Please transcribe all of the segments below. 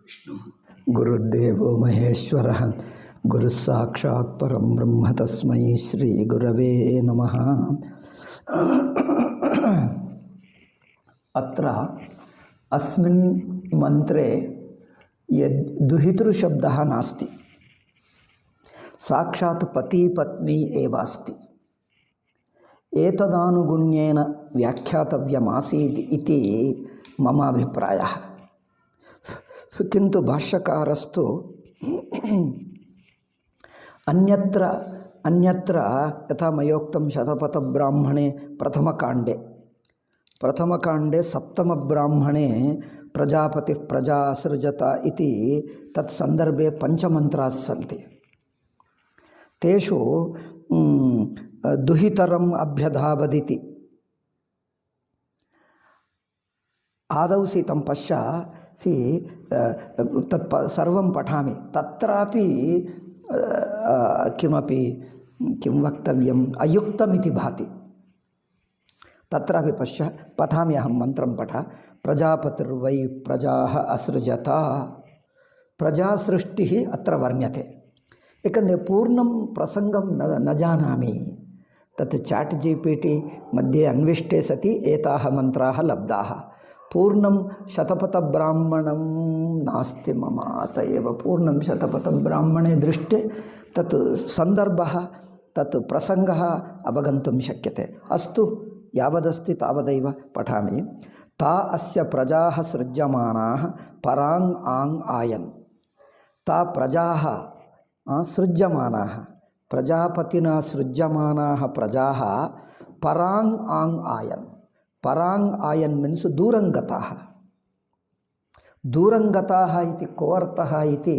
विष्णु गुरुर्देवो महेश्वरः गुरुस्साक्षात् परं ब्रह्म तस्मै श्री गुरवे नमः। अत्र अस्मिन् मंत्रे दुहितृशब्दः नास्ति, साक्षात् पति पत्नी एव अस्ति। एतदानुगुण्येन व्याख्यातव्यमासीत् इति मम अभिप्रायः। किन्तु भाष्यकारस्तु अन्यत्र यथा मयोक्तं शतपथब्राह्मणे प्रथमकाण्डे सप्तमब्राह्मणे प्रजापतिः प्रजा असृजत इति तत्सन्दर्भे पञ्चमन्त्राः सन्ति। तेषु दुहितरम् अभ्यधावदिति आदौ सीतं पश्यासि तत् सर्वं पठामि। तत्रापि किं वक्तव्यम् अयुक्तमिति भाति। तत्रापि पठामि अहं मन्त्रं प्रजापतिर्वै प्रजाः असृजत। प्रजासृष्टिः अत्र वर्ण्यते। एकन्दे पूर्णं प्रसङ्गं न जानामि। तत् चाट् जीपीटी मध्ये अन्विष्टे सति एताः मन्त्राः लब्धाः। पूर्णं शतपथब्राह्मणं नास्ति मम, अत एव पूर्णं शतपथब्राह्मणे दृष्टे तत् सन्दर्भः तत् प्रसङ्गः अवगन्तुं शक्यते। अस्तु, यावदस्ति तावदैव पठामि। ता अस्य प्रजाः सृज्यमानाः पराङ् आङ् आयन्। ता प्रजाः सृज्यमानाः, प्रजापतिना सृज्यमानाः प्रजाः पराङ् आङ् आयन्। पराङ् आयन् मीन्स् दूरङ्गताः। दूरङ्गताः इति को अर्थः इति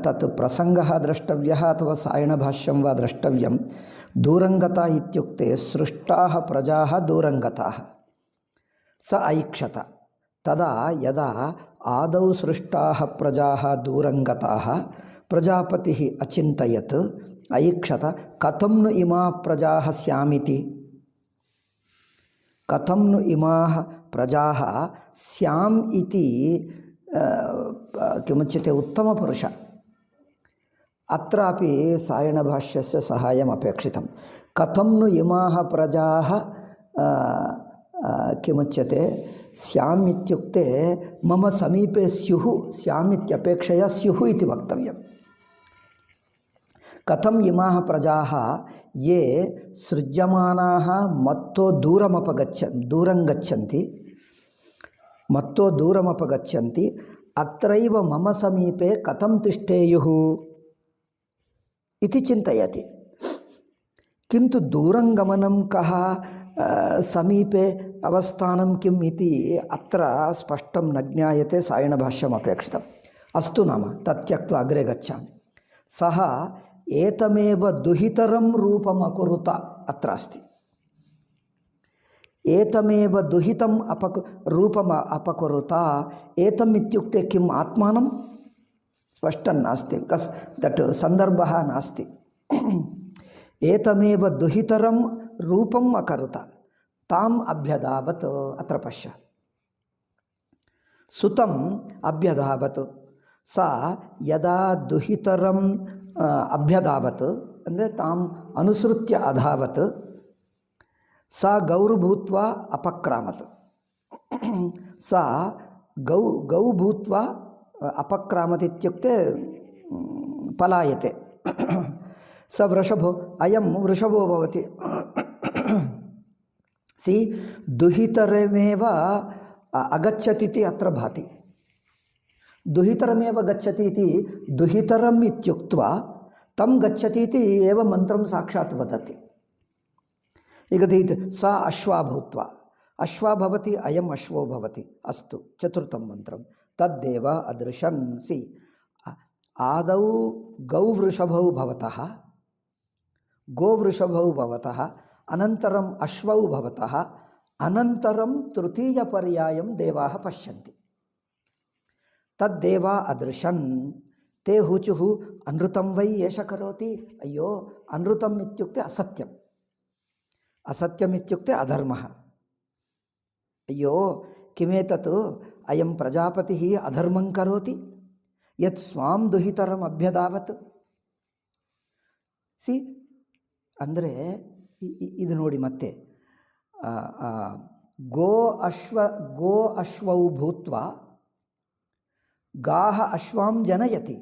तत् प्रसङ्गः द्रष्टव्यः अथवा सायणभाष्यं वा द्रष्टव्यं। दूरङ्गता इत्युक्ते सृष्टाः प्रजाः दूरङ्गताः। स ऐक्षत। तदा यदा आदौ सृष्टाः प्रजाः दूरङ्गताः प्रजापतिः अचिन्तयत्, ऐक्षत कथं नु इमाः प्रजाः स्यामिति। कथं नु इमाः प्रजाः स्याम् इति किमुच्यते उत्तमपुरुष। अत्रापि सायणभाष्यस्य सहायम् अपेक्षितं। कथं नु इमाः प्रजाः किमुच्यते स्याम् इत्युक्ते मम समीपे स्युः, स्याम् इत्यपेक्षया स्युः इति वक्तव्यम्। कथम इमाः प्रजाः ये सृज्यमानाः मत्तो दूरमपगच्छन्ति अत्रैव मम समीपे कथं तिष्ठेयुः इति चिन्तयति। किन्तु दूरङ्गमनं कः, समीपे अवस्थानं किम् इति अत्र स्पष्टं न ज्ञायते। सायणभाष्यम् अपेक्षितम्। अस्तु नाम तत् त्यक्त्वा अग्रे गच्छामि। सः एतमेव दुहितरं रूपम् अकुरुत अत्र अस्ति। एतमेव दुहितम् रूपम् अपकुरुत। एतम् इत्युक्ते किम्, आत्मानं स्पष्टं नास्ति, दट् सन्दर्भः नास्ति। एतमेव दुहितरं रूपम् अकरुत ताम् अभ्यधावत्। अत्र पश्य, सुतम् अभ्यधावत्। सा यदा दुहितरम् अभ्यधावत् ಅಂದರೆ ताम् अनुसृत्य अधावत्, सा गौर्भूत्वा अपक्रामत्। सा गौ भूत्वा अपक्रामत् इत्युक्ते पलायते। स वृषभो, अयं वृषभो भवति। दुहितरमेव अगच्छति इति अत्र भाति। दुहितरमेव गच्छति इति, दुहितरम् इत्युक्त्वा तं गच्छति इति एव मन्त्रं साक्षात् वदति। सा अश्वा भूत्वा, अश्वा भवति, अयम् अश्वो भवति। अस्तु, चतुर्थं मन्त्रं तद्देव अदृशन्। आदौ गौवृषभौ भवतः, गोवृषभौ भवतः, अनन्तरम् अश्वौ भवतः, अनन्तरं तृतीयपर्यायं देवाः पश्यन्ति। तद्देवा अदृशन्। ते हुचुः अनृतं वै एष करोति। अय्यो, अनृतम् इत्युक्ते असत्यम्, असत्यम् इत्युक्ते अधर्मः। अय्यो किमेतत् ಅಯಂ ಪ್ರಜಾಪತಿ ಅಧರ್ಮಂ ಕರೋತಿ ಯತ್ ಸ್ವಾಂ ದುಹಿತರಂ ಅಭ್ಯದಾವತ್. ಸಿ ಅಂದರೆ ಇದು ನೋಡಿ ಮತ್ತೆ ಗೋ ಅಶ್ವೌ ಭೂತ್ವ ಗಾಹ ಅಶ್ವಾಂ ಜನಯತಿ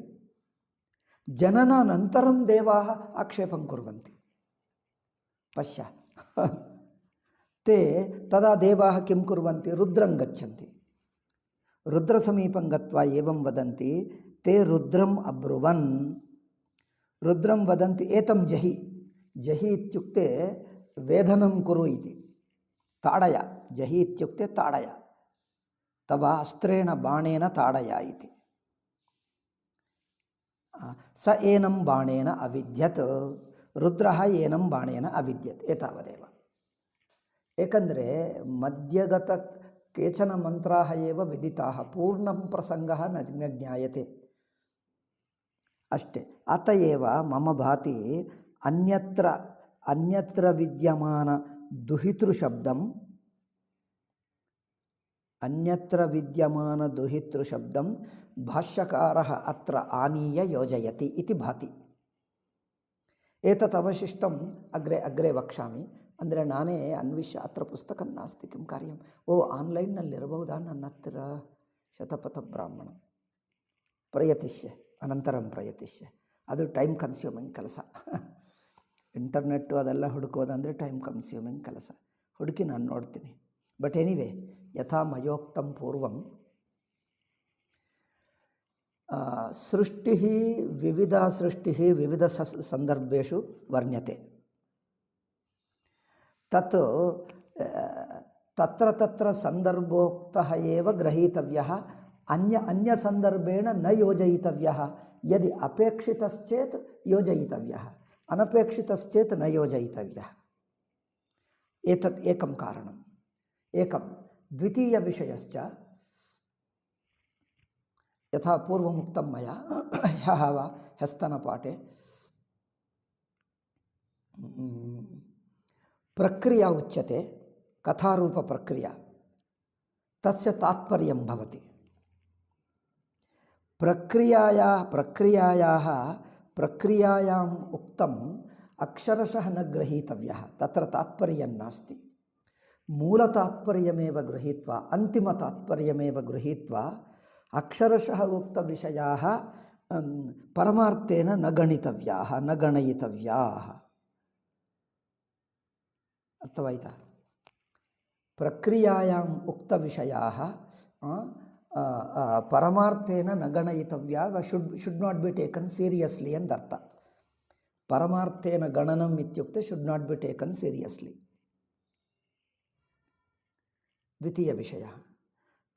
ಜನನಾನಂತರಂ ದೇವಾಃ ಆಕ್ಷೇಪಂ ಕುರ್ವಂತಿ. ಪಶ್ಯ ತೇ ತದಾ ದೇವಾಃ ಕಿಂ ಕುರ್ವಂತಿ ರುದ್ರಂ ಗಚ್ಚಂತಿ. ರುದ್ರಸಮೀಪಂ ಗತ್ವಾ ಏವಂ ವದಂತಿ ತೇ ರುದ್ರಂ ಅಬ್ರುವನ್. ರುದ್ರಂ ವದಂತಿ ಏತಂ ಜಹಿ. ಜಹಿ ಇತ್ಯುಕ್ತೆ ವೇದನಂ ಕುರು ಇತಿ. ತಾಡಯ. ಜಹಿ ಇತ್ಯುಕ್ತೆ ತಾಡಯ. ತವ ಅಸ್ತ್ರೇಣ ಬಾಣೇನ ತಾಡಯ ಇತಿ. ಸ ಏನಂ ಬಾಣೇನ ಅವಿದ್ಯತ್. ರುದ್ರಃ ಏನಂ ಬಾಣೇನ ಅವಿದ್ಯತ್. ಏತಾವದೇವ. ಏಕೆಂದರೆ ಮಧ್ಯಗತ ಕೇಚನ ಮಂತ್ರಾಃ ಏವ ವಿದಿತಾಃ ಪೂರ್ಣಂ ಪ್ರಸಂಗಃ ನ ಜ್ಞಾಯತೆ. ಅಷ್ಟೇ. ಅತಯೇವ ಮಮ ಭಾತಿ ಅನ್ಯತ್ರ ವಿದ್ಯಮಾನ ದುಹಿತೃಶಬ್ದಂ ಭಾಷ್ಯಕಾರಃ ಅತ್ರ ಆನೀಯ ಯೋಜಯತಿ ಇತಿ ಭಾತಿ. ಏತತ್ ಅವಶಿಷ್ಟಂ ಅಗ್ರೆ ವಕ್ಷ್ಯಾಮಿ. ಅಂದರೆ ನಾನೇ ಅನ್ವಿಷ್ಯ ಅತ್ರ ಪುಸ್ತಕ ನಾಸ್ತಿ ಕಿಂ ಕಾರ್ಯಂ. ಆನ್ಲೈನ್ನಲ್ಲಿರಬಹುದಾ ನನ್ನ ಹತ್ತಿರ? ಶತಪಥ ಬ್ರಾಹ್ಮಣಂ ಪ್ರಯತಿಷ್ಯ ಅನಂತರಂ ಪ್ರಯತಿಷ್ಯ. ಅದು ಟೈಮ್ ಕನ್ಸ್ಯೂಮಿಂಗ್ ಕೆಲಸ. ಇಂಟರ್ನೆಟ್ಟು ಅದೆಲ್ಲ ಹುಡುಕೋದಂದರೆ ಟೈಮ್ ಕನ್ಸ್ಯೂಮಿಂಗ್ ಕೆಲಸ. ಹುಡುಕಿ ನಾನು ನೋಡ್ತೀನಿ. ಬಟ್ ಎನಿವೇ ಯಥಾ ಮಯೋಕ್ತಂ ಪೂರ್ವಂ ಸೃಷ್ಟಿ ವಿವಿಧ ಸಂದರ್ಭೇಷು ವರ್ಣ್ಯತೆ. ತತ್ರ ಸಂದರ್ಭೋಕ್ತಃ ಏವ ಗ್ರಹೀತವ್ಯಃ ಅನ್ಯ ಸಂದರ್ಭೇಣ ನ ಯೋಜಯಿತವ್ಯಃ. ಯದಿ ಅಪೇಕ್ಷಿತಶ್ಚೇತ್ ಯೋಜಯಿತವ್ಯಃ, ಅನಪೇಕ್ಷಿತಶ್ಚೇತ್ ನ ಯೋಜಯಿತವ್ಯಃ. ಏತತ್ ಏಕಂ ಕಾರಣಂ. ಏಕಂ ದ್ವಿತೀಯ ವಿಷಯಶ್ಚ ಯಥಾ ಪೂರ್ವಮುಕ್ತಂ ಮಯಾ ह्यस्तनपाठे प्रक्रिया उच्यते. कथारूप प्रक्रिया तस्य तात्पर्यं भवति. प्रक्रियायाम् उक्तम् अक्षरशः न ग्रहीतव्यः. तत्र तात्पर्यं नास्ति. मूलतात्पर्यमेव गृहीत्वा अन्तिमतात्पर्यमेव गृहीत्वा अक्षरशः उक्तविषयाः परमार्थेन न गणितव्याः, न गणयितव्याः. अर्थवायिता? प्रक्रियायाम् उक्तविषयाः परमार्थेन न गणयितव्याः, शुड नाट बी टेकन सीरियस्ली अंदर्थ. परमार्थेन गणनम् इत्युक्ते शुड नाट बी टेकन सीरियस्ली. द्वितीय विषयः.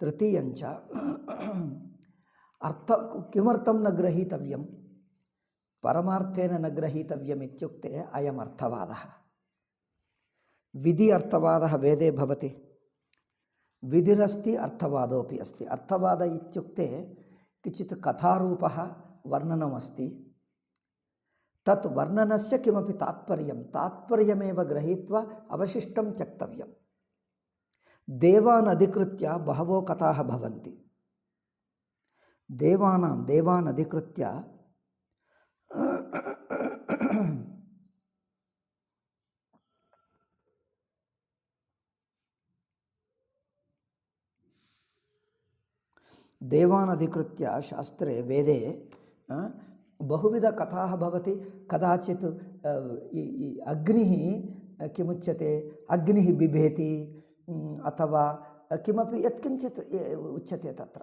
तृतीयञ्च अर्थ किमर्थं न ग्रहीतव्यं? परमार्थेन न ग्रहीतव्यम् इत्युक्ते अयम् अर्थवादः. विधि अर्थवादः वेदे भवति. विधिरस्ति अर्थवादोऽपि अस्ति. अर्थवाद इत्युक्ते किञ्चित् कथारूपः वर्णनमस्ति. तत् वर्णनस्य किमपि तात्पर्यमेव गृहीत्वा अवशिष्टं त्यक्तव्यं. देवान् अधिकृत्य बहवो कथाः भवन्ति. देवान् अधिकृत्य शास्त्रे वेदे बहुविध कथाः भवति. कदाचित् अग्निः किमुच्यते, अग्निः बिभेति अथवा किमपि यत्किञ्चित् उच्यते. तत्र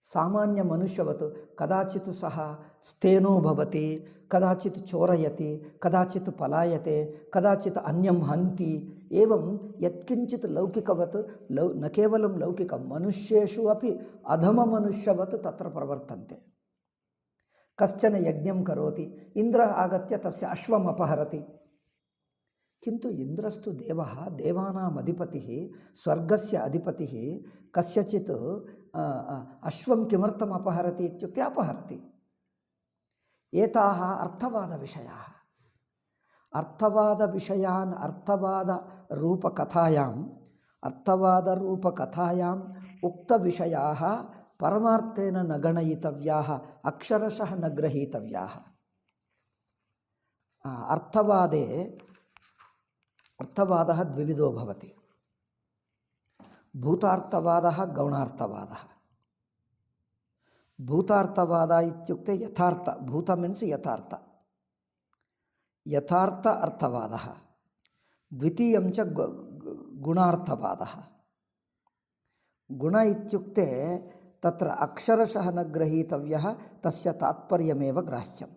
सामान्यमनुष्यवत् कदाचित् सः स्थेनो भवति, कदाचित् चोरयति, कदाचित् पलायते, कदाचित् अन्यं हन्ति. एवं यत्किञ्चित् लौकिकवत् न केवलं लौकिकं, मनुष्येषु अपि अधममनुष्यवत् तत्र प्रवर्तन्ते. कश्चन यज्ञं करोति, इन्द्रः आगत्य तस्य अश्वम् अपहरति. किन्तु इन्द्रस्तु देवः, देवानाम् अधिपतिः, स्वर्गस्य अधिपतिः. कस्यचित् अश्वं किमर्थम् अपहरति इत्युक्ते अपहरति. एताः अर्थवादविषयाः. अर्थवादरूपकथायाम् ಉಕ್ತವಿಷಯಾಃ ಪರಮಾರ್ಥೇನ ನ ಗಣಯಿತವ್ಯಾಃ ಅಕ್ಷರಶಃ ನ ಗ್ರಹೀತವ್ಯಾಃ. ಅರ್ಥವಾದಃ ದ್ವಿವಿಧೋ ಭವತಿ. ಭೂತಾರ್ಥವಾದಃ ಗೌಣಾರ್ಥವಾದಃ. ಭೂತಾರ್ಥವಾದ ಇತ್ಯುಕ್ತೆ ಯಥಾರ್ಥ. ಭೂತ ಮೀನ್ಸ್ ಯಥಾರ್ಥ. ಯಥಾರ್ಥ ಅರ್ಥವಾದಃ. ದ್ವಿತೀಯಂ ಚ ಗುಣಾರ್ಥವಾದಃ. ಗುಣ ಇತ್ಯುಕ್ತೆ ತತ್ರ ಅಕ್ಷರಶಃ ನ ಗ್ರಹೀತವ್ಯಃ ತಸ್ಯ ತಾತ್ಪರ್ಯಮೇವ ಗ್ರಾಹ್ಯಂ.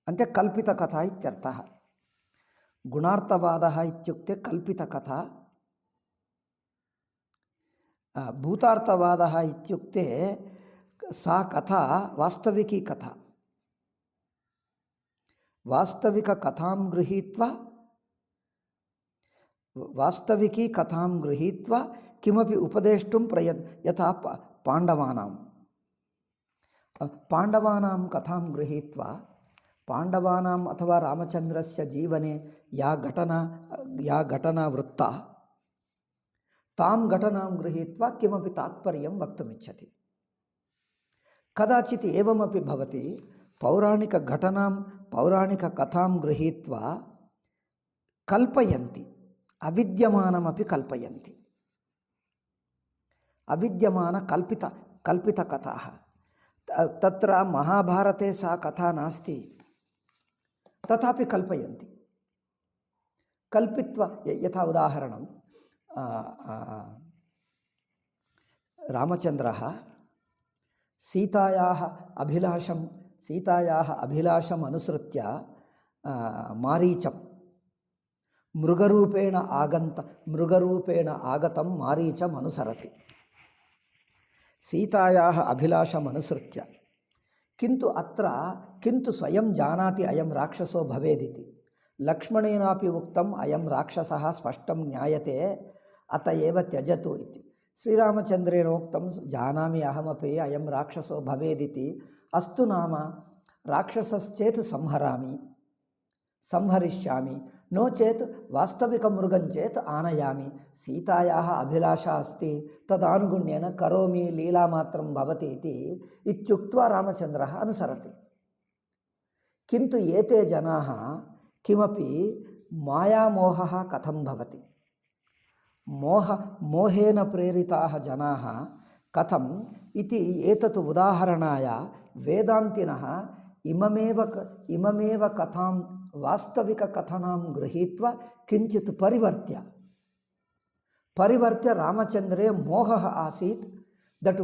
అంటే ಕಲ್ಪಿತ ಕಥಾ ಇತ್ಯರ್ಥಃ. ಗುಣಾರ್ಥವಾದಃ ಇತ್ಯುಕ್ತೆ ಕಲ್ಪಿತ ಕಥಾ. ಭೂತಾರ್ಥವಾದಃ ಇತ್ಯುಕ್ತೆ ಸಾ ಕಥಾ ವಾಸ್ತವಿಕಿ ಕಥಾ. ವಾಸ್ತವಿಕ ಕಥಾಂ ಗೃಹೀತ್ವಾ ವಾಸ್ತವಿಕಿ ಕಥಾಂ ಗೃಹೀತ್ವಾ ಕಿಮಪಿ ಉಪದೇಷ್ಟುಂ ಯಥಾ ಪಾಂಡವಾನಾಂ ಕಥಾಂ ಗೃಹೀತ್ವಾ ಪಾಂಡವಾನಾಂ ಅಥವಾ ರಾಮಚಂದ್ರಸ್ಯ ಜೀವನೆ ಯಾ ಘಟನಾ ವೃತ್ತ ತಾಂ ಘಟನಾಂ ಗೃಹೀತ್ವಾ ಕಿಮಪಿ ತಾತ್ಪರ್ಯಂ ವಕ್ತುಮಿಚ್ಛತಿ. ಕದಾಚಿತ್ ಏವಮಪಿ ಭವತಿ. ಪೌರಾಣಿಕಕಥಾಂ ಗೃಹೀತ್ವಾ ಕಲ್ಪಯಂತಿ, ಅವಿದ್ಯಮಾನಮಪಿ ಕಲ್ಪಯಂತಿ. ಅವಿದ್ಯಮಾನ ಕಲ್ಪಿತಕಥಾಃ. ತತ್ರ ಮಹಾಭಾರತೆ ಸಾ ಕಥಾ ನಾಸ್ತಿ, ತಥಾಪಿ ಕಲ್ಪಯಂತಿ. ಕಲ್ಪಿತ್ವ ಯಥಾ ಉದಾಹರಣಂ ರಾಮಚಂದ್ರಃ ಸೀತಾಯಾः ಅಭಿಲಾಷಂ ಅನುಸೃತ್ಯ ಮಾರೀಚಂ ಮೃಗರೂಪೇಣ ಆಗತಂ ಮಾರೀಚಂ ಅನುಸರತಿ. ಸೀತಾಯಾः ಅಭಿಲಾಷಂ ಅನುಸೃತ್ಯ ಕಿಂತು ಸ್ವಯಂ ಜಾನಾತಿ ಅಯಂ ರಾಕ್ಷಸೋ ಭವೇದಿತಿ. ಲಕ್ಷ್ಮಣೇನಾಪಿ ಉಕ್ತಂ ಅಯಂ ರಾಕ್ಷಸಃ ಸ್ಪಷ್ಟಂ ಜ್ಞಾಯತೆ ಅತ ಏವ ತ್ಯಜತು ಇತಿ. ಶ್ರೀರಾಮಚಂದ್ರೇಣ ಉಕ್ತಂ ಜಾನಾಮಿ ಅಹಮಪಿ ಅಯಂ ರಾಕ್ಷಸೋ ಭವೇದಿತಿ. ಅಸ್ತು ನಾಮ ರಾಕ್ಷಸಶ್ಚೇತ್ ಸಂಹರಿಷ್ಯಾಮಿ ನೋ ಚೇತ್ ವಾಸ್ತವಿಕಮೃಗಂಚೇತ್ ಆನಯಾಮಿ. ಸೀತಾಯಾः ಅಭಿಲಾಷಾ ಅಸ್ತಿ ತದಾನುಗುಣ್ಯೇನ ಕರೋಮಿ ಲೀಲಾ ಮಾತ್ರಂ ಭವತಿ ಇತಿ ಇತ್ಯುಕ್ತ್ವಾ ರಾಮಚಂದ್ರः ಅನುಸರತಿ. ಕಿಂತು ಏತೆ ಜನಾಃ ಕಿಮಪಿ ಮಾಯಾಮೋಹಃ ಕಥಂ ಭವತಿ. ಮೋಹೇನ ಪ್ರೇರಿತಾಃ ಜನಾಃ ಕಥಂ ಇತಿ ಏತತ್ ಉದಾಹರಣಾಯ ವೇದಾಂತಿನಃ ಇಮಮೇವ ಕಥಾಂ ವಾಸ್ತವಿಕ ಕಥನಾಂ ಗೃಹೀತ್ವಾ ಕಿಂಚಿತ್ ಪರಿವರ್ತ್ಯ ರಾಮಚಂದ್ರೇ ಮೋಹಃ ಆಸೀತ್. ದಟ್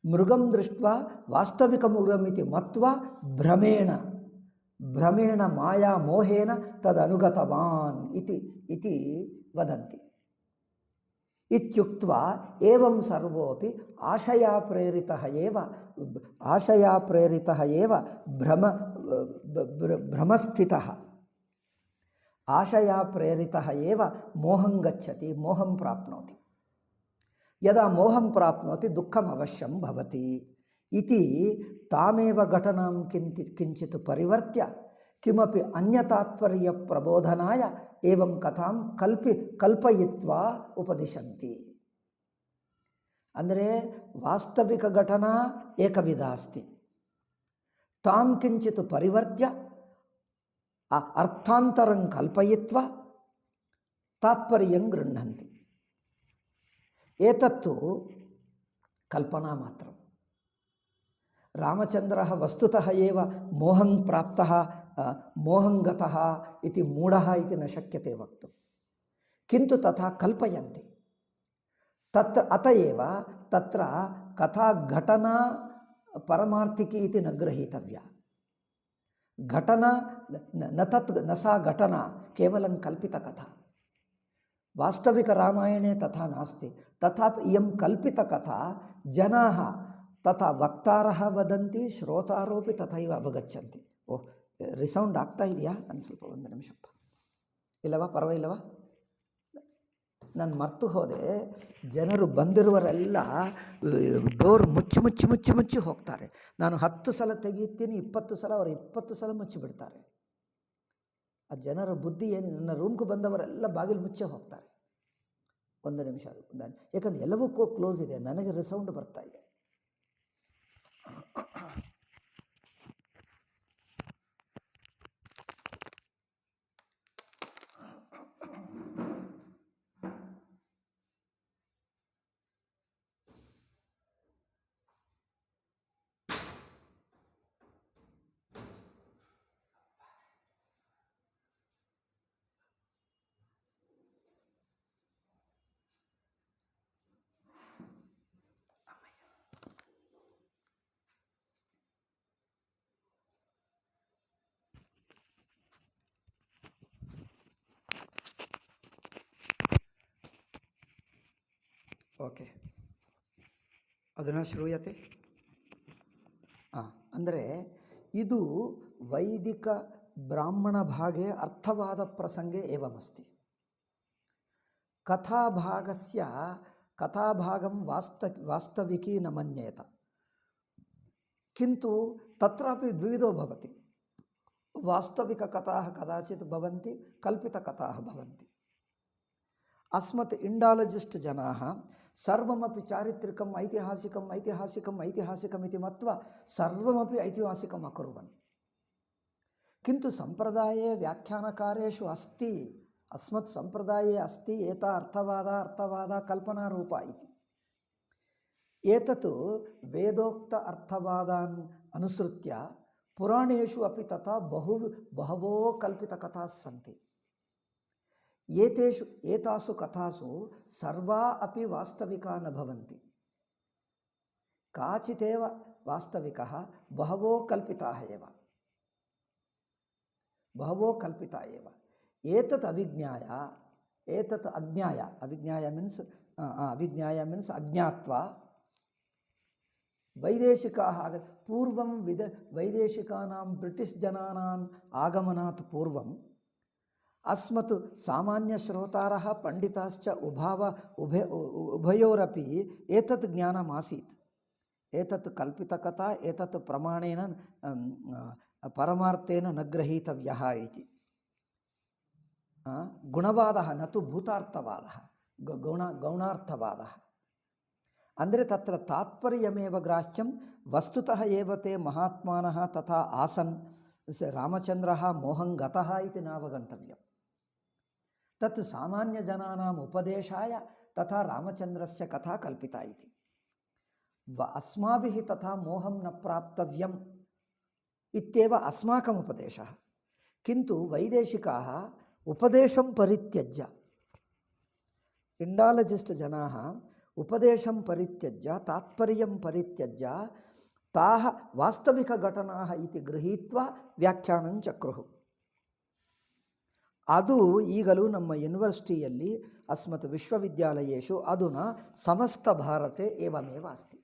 ಮೃಗಂ ದೃಷ್ಟ್ವಾ ವಾಸ್ತವಿಕ ಮೃಗಮಿತಿ ಮತ್ವಾ ಭ್ರಮೇಣ ಮಾಯಾ ಮೋಹೇನ ತದನುಗತವಾನ್ ಇತಿ ವದಂತಿ. ಇತ್ಯುಕ್ತ್ವಾ ಏವಂ ಸರ್ವೋಪಿ ಆಶಯಾ ಪ್ರೇರಿತಃ ಏವ ಭ್ರಮಸ್ಥಿತಃ. ಆಶಯಾ ಪ್ರೇರಿತಃ ಏವ ಮೋಹಂ ಗಚ್ಚತಿ, ಮೋಹಂ ಪ್ರಾಪ್ನೋತಿ. ಯದಾ ಮೋಹಂ ಪ್ರಾಪ್ನೋತಿ ದುಃಖಂ ಅವಶ್ಯಂ ಭವತಿ ಇತಿ ತಾಮೇವ ಘಟನಾಂ ಕಿಂಚಿತ್ ಪರಿವರ್ತ್ಯ ಕಿಮಪಿ ಅನ್ಯತಾತ್ಪರ್ಯ ಪ್ರಬೋಧನಾಯ ಏವಂ ಕಥಾಂ ಕಲ್ಪಯಿತ್ವಾ ಉಪದಿಶಂತಿ. ಅಂದರೆ ವಾಸ್ತವಿಕ ಘಟನಾ ಏಕವಿಧ ಅಸ್ತಿ. ತಾಂ ಕಿಂಚಿತ್ ಪರಿವರ್ತ್ಯ ಅರ್ಥಾಂತರಂ ಕಲ್ಪಯಿತ್ವಾ ತಾತ್ಪರ್ಯಂ ಗೃಹ್ಣಂತಿ. ಏತತ್ತು ಕಲ್ಪನಾ ಮಾತ್ರ. ರಾಮಚಂದ್ರಃ ವಸ್ತುತಃ ಏವ ಮೋಹಂ ಪ್ರಾಪ್ತಃ ಮೋಹಂ ಗತಃ ಇತಿ ಮೂಢಃ ಇತಿ ನ ಶಕ್ಯತೆ ವಕ್ತುಂ. ಕಿಂತು ತಥಾ ಕಲ್ಪಯಂತಿ. ಅತ ಏವ ತತ್ರ ಕಥಾ ಘಟನಾ ಪರಮಾರ್ಥಿಕಿ ಇತಿ ನ ಗ್ರಹೀತವ್ಯ. ಘಟನಾ ನ ಸಾ ಘಟನಾ ಕೇವಲಂ ಕಲ್ಪಿತ ಕಥಾ. ವಾಸ್ತವಿಕ ರಾಮಾಯಣೆ ತಥಾ ನಾಸ್ತಿ. ತಥಾಪಿ ಇಯಂ ಕಲ್ಪಿತ ಕಥಾ ಜನಾಃ ತಥಾ ವಕ್ತಾರಃ ವದಂತಿ, ಶ್ರೋತಾರೋಪಿ ತಥೈವ ಅವಗಚ್ಚಂತಿ. ಓಹ್, ರಿಸೌಂಡ್ ಆಗ್ತಾ ಇದೆಯಾ? ನಾನು ಸ್ವಲ್ಪ ಒಂದು ನಿಮಿಷಪ್ಪ. ಇಲ್ಲವಾ? ಪರವಾಗಿಲ್ಲವಾ? ನಾನು ಮರ್ತು ಹೋದೆ. ಜನರು ಬಂದಿರುವರೆಲ್ಲ ಡೋರ್ ಮುಚ್ಚಿ ಹೋಗ್ತಾರೆ. ನಾನು 10 ಸಲ ತೆಗೀತೀನಿ, 20 ಸಲ ಅವರು 20 ಸಲ ಮುಚ್ಚಿಬಿಡ್ತಾರೆ. ಆ ಜನರ ಬುದ್ಧಿ ಏನು? ನನ್ನ ರೂಮ್ಗೆ ಬಂದವರೆಲ್ಲ ಬಾಗಿಲು ಮುಚ್ಚೇ ಹೋಗ್ತಾರೆ. ಒಂದು ನಿಮಿಷ ಯಾಕಂದರೆ ಎಲ್ಲವೂ ಕ್ಲೋಸ್ ಇದೆ, ನನಗೆ ರಿಸೌಂಡ್ ಬರ್ತಾ ಇದೆ. ಓಕೆ, ಅದನ್ನು ಶ್ರೂಯತೆ. ಅಂದರೆ ಇದು ವೈದಿಕ ಬ್ರಾಹ್ಮಣ ಭಾಗೆ ಅರ್ಥವಾದ ಪ್ರಸಂಗೆ ಏವಮಸ್ತಿ. ಕಥಾಭಾಗಸ್ಯ ಕಥಾಭಾಗಂ ವಾಸ್ತವಿಕಿ ನ ಮನ್ಯೇತ, किन्तु तत्रापि द्विविधो भवति. वास्तविककथाः कदाचित् भवन्ति, कल्पितकथाः भवन्ति. अस्मत् इंडालजिस्ट् जनाः सर्वमपि चारित्रिकम् ऐतिहासिकम् इति मत्वा सर्वमपि ऐतिहासिकम् अकुर्वन्. किन्तु संप्रदाये व्याख्यानकारेषु अस्ति, अस्मत् संप्रदाये अस्ति एता अर्थवादा कल्पनारूपा इति. एतत् वेदोक्त अर्थवादान् अनुसृत्य पुराणेषु अपि तथा बहवो कल्पितकथाः सन्ति. एतासु कथासु सर्वा अपि वास्तविका न भवन्ति. काचिदेव वास्तविकः, बहवो कल्पिताः एव. एतत् अविज्ञाय, एतत् अज्ञाय, अविज्ञाय मीन्स् अज्ञात्वा वैदेशिकाः पूर्वं वैदेशिकानां ब्रिटिश् जनानाम् आगमनात् पूर्वम् अस्मत् सामान्यश्रोतारः पण्डिताश्च उभयोरपि एतत् ज्ञानम् आसीत्. एतत् कल्पितकथा, एतत् प्रमाणेन परमार्थेन न गृहीतव्यः इति. गुणवादः न तु भूतार्थवादः, गौणार्थवादः. ಅಂದರೆ ತತ್ರ ತಾತ್ಪರ್ಯಮೇವ ಗ್ರಾಹ್ಯಂ. ವಸ್ತುತಃ ಏವ ತೇ ಮಹಾತ್ಮಾನಃ ತಥಾ ಆಸನ್ ರಾಮಚಂದ್ರಃ ಮೋಹಂಗತಃ ಇತಿ ನಾವಗಂತವ್ಯಂ. ತತ್ ಸಾಮಾನ್ಯಜನಾನಾಂ ಉಪದೇಶಾಯ ತಥಾ ರಾಮಚಂದ್ರಸ್ಯ ಕಥಾ ಕಲ್ಪಿತಾ ಇತಿ. ಅಸ್ಮಾಭಿಃ ತಥಾ ಮೋಹಂ ನ ಪ್ರಾಪ್ತವ್ಯಂ ಇತ್ಯೇವ ಅಸ್ಮಾಕಂ ಉಪದೇಶಃ. ಕಿಂತು ವೈದೇಶಿಕಾಃ ಉಪದೇಶಂ ಪರಿತ್ಯಜ್ಯ, ಇಂಡಾಲಜಿಸ್ಟ್ ಜನಾಃ उपदेशं परित्यज्य तात्पर्यं परित्यज्य ताः वास्तविकघटनाः इति गृहीत्वा व्याख्यानं चक्रुः. ಅದು ಈಗಲೂ ನಮ್ಮ ಯೂನಿವರ್ಸಿಟಿಯಲ್ಲಿ अस्मत् विश्वविद्यालयेषु अधुना समस्त भारते एवमेव अस्ति.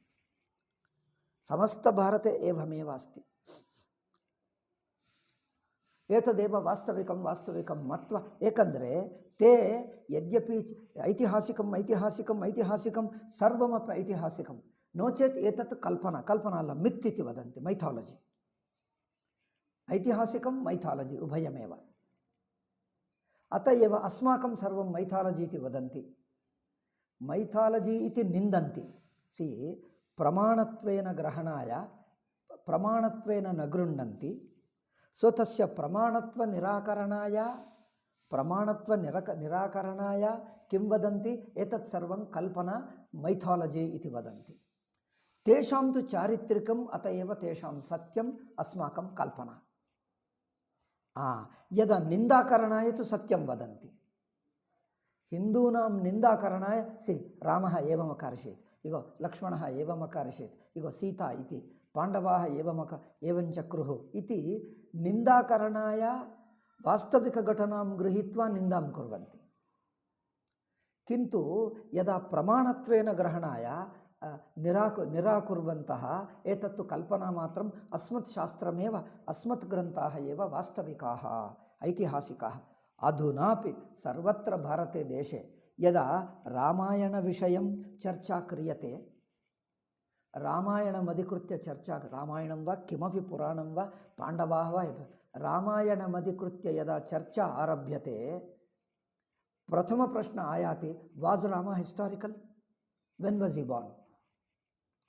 समस्त भारते एवमेव अस्ति. एतदेव वास्तविकं मत्वा, ಏಕೆಂದರೆ ते यद्यपि ऐतिहासिकं सर्वमपि ऐतिहासिकं, नो चेत् एतत् कल्पना अल्ल, मित् इति वदन्ति, मैथालजि. ऐतिहासिकं मैथालजि उभयमेव. अत एव अस्माकं सर्वं मैथालजि इति वदन्ति, मैथालजि इति निन्दन्ति. प्रमाणत्वेन ग्रहणाय प्रमाणत्वेन न गृह्णन्ति. सो तस्य निराकरणाय किं वदन्ति, एतत् सर्वं कल्पना मैथालजि इति वदन्ति. तेषां तु चारित्रिकम्, अत एव तेषां सत्यम्, अस्माकं कल्पना. यदा निन्दाकरणाय तु सत्यं वदन्ति. हिन्दूनां निन्दाकरणाय रामः एवम् अकर्षयत्, इगो लक्ष्मणः एवम् अकर्षयत्, इगो सीता इति, पाण्डवाः एवं चक्रुः इति निन्दाकरणाय वास्तविकघटनां गृहीत्वा निन्दां कुर्वन्ति. किन्तु यदा प्रमाणत्वेन ग्रहणाय निराकुर्वन्तः, एतत्तु कल्पनामात्रम्, अस्मत् शास्त्रमेव, अस्मत् ग्रन्थाः एव वास्तविकाः, ऐतिहासिकाः. अधुनापि सर्वत्र भारते देशे यदा रामायणविषयं चर्चा क्रियते, रामायणमधिकृत्य चर्चा, रामायणं वा किमपि पुराणं वा पाण्डवाः वा, रामायणमधिकृत्य यदा चर्चा आरभ्यते, प्रथम प्रश्न आयाति, was Rama historical? When was he born?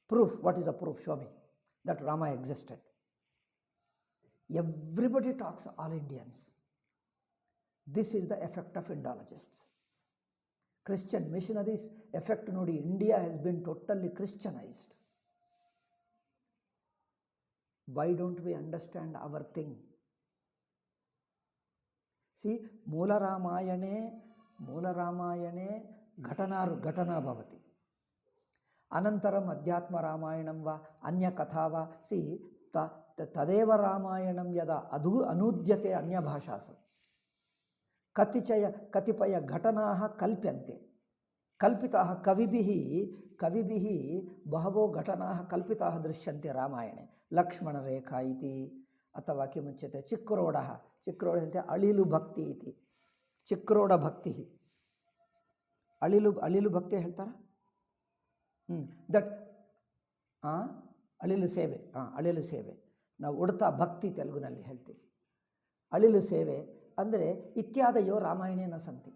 Proof. What is the proof? Show me that Rama existed. Everybody talks, all Indians. This is the effect of Indologists. Christian missionaries effect nodi, India has been totally Christianized. Why don't we understand our thing? See, Moola Ramayane घटना भवति. अनन्तरम् अध्यात्म रामायणं वा अन्य कथा वा सी तदेव रामायणं यदा अनूद्यते अन्यभाषासु कतिपय घटनाः कल्प्यन्ते. कल्पिताः कविभिः बहवो घटनाः कल्पिताः दृश्यन्ते रामायणे. लक्ष्मणरेखा इति अथवा किमुच्यते चिक्रोडः इति अळिलु भक्ति इति. चिक्रोड भक्ति अळिलु भक्ति ಹೇಳ್ತಾರಾ? ದಟ್ ಅಳಿಲು ಸೇವೆ ನಾವು ಉಡ್ತಾ ಭಕ್ತಿ ತೆಲುಗಿನಲ್ಲಿ ಹೇಳ್ತೀವಿ. ಅಳಿಲು ಸೇವೆ ಅಂದರೆ ಇತ್ಯಾದಯೋ ರಾಮಾಯಣೇನ ಸಂತಿ.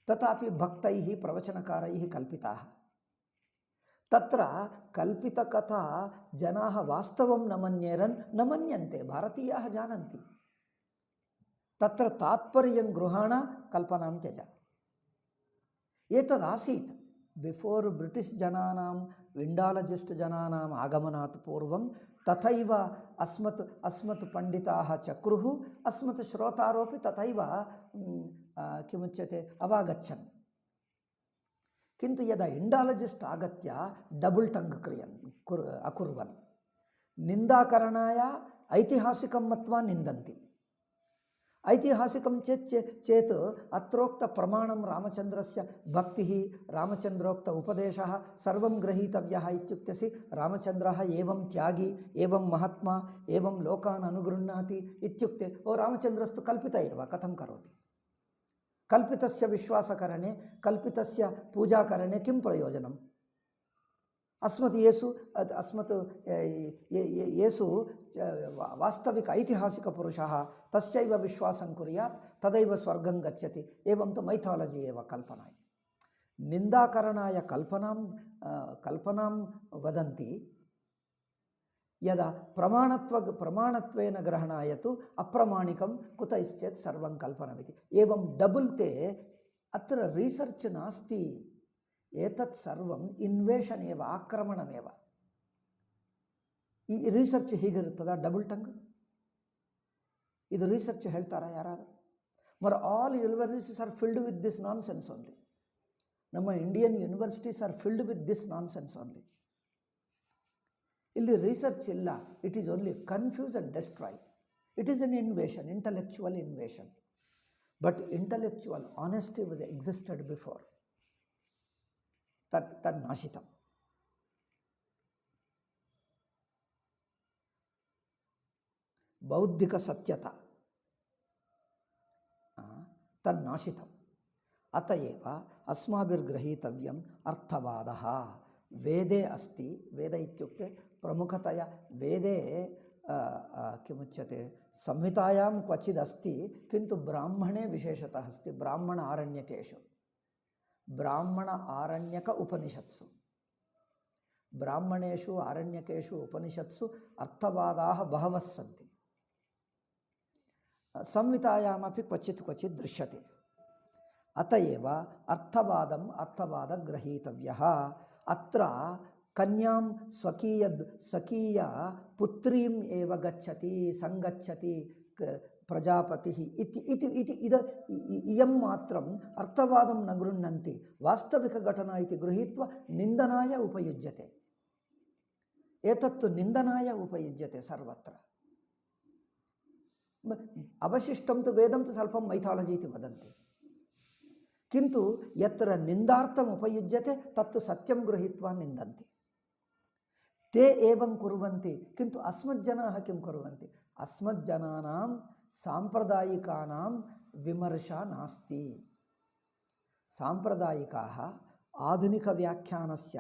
ತಥಾಪಿ ಭಕ್ತೈಃ ಪ್ರವಚನಕಾರೈಃ ಕಲ್ಪಿತಾಃ. ತತ್ರ ಕಲ್ಪಿತಕಥಾ ಜನಾಃ ವಾಸ್ತವಂ ನ ಮನ್ಯೇರನ್ ನ ಮನ್ಯಂತೆ, ಭಾರತೀಯಾಃ ಜಾನಂತಿ. ತತ್ರ ತಾತ್ಪರ್ಯಂ ಗೃಹಾಣ ಕಲ್ಪನಾಂ ತ್ಯಜ. ಏತದಾಸೀತ್ बिफोर ब्रिटिश जनानां इंडालजिस्ट जनानां आगमनात् पूर्वं तथैव अस्मत् पंडिताः चक्रुः, अस्मत् श्रोतारोपि तथैव किमुच्यते अवागच्छन्. किन्तु यदा इंडालजिस्ट आगत्य डबल टंग अकुर्वन्. निन्दाकरणाय ऐतिहासिकं मत्वा निन्दन्ति. ऐतिहासिकं चेत् अत्रोक्त प्रमाणं रामचन्द्रस्य भक्तिः, रामचन्द्रोक्त उपदेशः सर्वं ग्रहीतव्यः इत्युक्ते रामचन्द्रः एवं त्यागी, एवं महात्मा, एवं लोकान् अनुगृह्णाति इत्युक्ते ओ रामचन्द्रस्तु कल्पित एव, कथं करोति? कल्पितस्य विश्वासकरणे, कल्पितस्य पूजाकरणे किं प्रयोजनम्? अस्मत् येषु वास्तविक ऐतिहासिकपुरुषः तस्यैव विश्वासं कुर्यात्, तदैव स्वर्गं गच्छति. एवं तु मैथालजि एव कल्पना. निन्दाकरणाय कल्पनां वदन्ति. यदा प्रमाणत्वेन ग्रहणाय तु अप्रमाणिकं कुतश्चेत् सर्वं कल्पनमिति. एवं डबल ते अत्र रिसर्च नास्ति. एतत् सर्वं इन्वेಷನ್ एव, आक्रमणमेव. ಈ ರಿಸರ್ಚ್ ಹೀಗಿರುತ್ತದ ಡಬಲ್ ಟಂಗ್? ಇದು ರಿಸರ್ಚ್ ಹೇಳ್ತಾರಾ ಯಾರಾದರೂ? ಮರ್ all universities are filled with this nonsense only. ನಮ್ಮ Indian universities are filled with this nonsense only. ಇಲ್ಲಿ ರಿಸರ್ಚ್ ಇಲ್ಲ. It is only confuse and destroy. It is an invasion, intellectual invasion. But intellectual honesty was existed before. तन्नाशितम्. बौद्धिक सत्यता तन्नाशितम्. अतएव अस्माभिर्गृहीतव्यम् अर्थवादः. वेदे अस्ति. वेद इत्युक्ते प्रमुखतया वेदे किमुच्यते संहितायां क्वचिदस्ति, किन्तु ब्राह्मणे विशेषतः अस्ति. ब्राह्मण आरण्यकेषु, ब्राह्मण आरण्यक उपनिषत्सु, ब्राह्मणेषु आरण्यकेषु उपनिषत्सु अर्थवादाः बहवः सन्ति. संहितायामपि क्वचित् दृश्यते. अतएव अर्थवादग्रहीतव्यः. अत्र कन्यां स्वकीय पुत्रीम् एव गच्छति, संगच्छति प्रजापतिः इयं मात्रम् अर्थवादं न गृह्णन्ति. वास्तविकघटना इति गृहीत्वा निन्दनाय उपयुज्यते. एतत्तु निन्दनाय उपयुज्यते सर्वत्र. अवशिष्टं तु वेदं तु स्वल्पं मैथालजि इति वदन्ति. किन्तु यत्र निन्दार्थम् उपयुज्यते तत्तु सत्यं गृहीत्वा निन्दन्ति. ते एवं कुर्वन्ति. किन्तु अस्मज्जनाः किं कुर्वन्ति? अस्मज्जनानां सांप्रदायिकानां विमर्शा नास्ति. सांप्रदायिकाः आधुनिकव्याख्यानस्य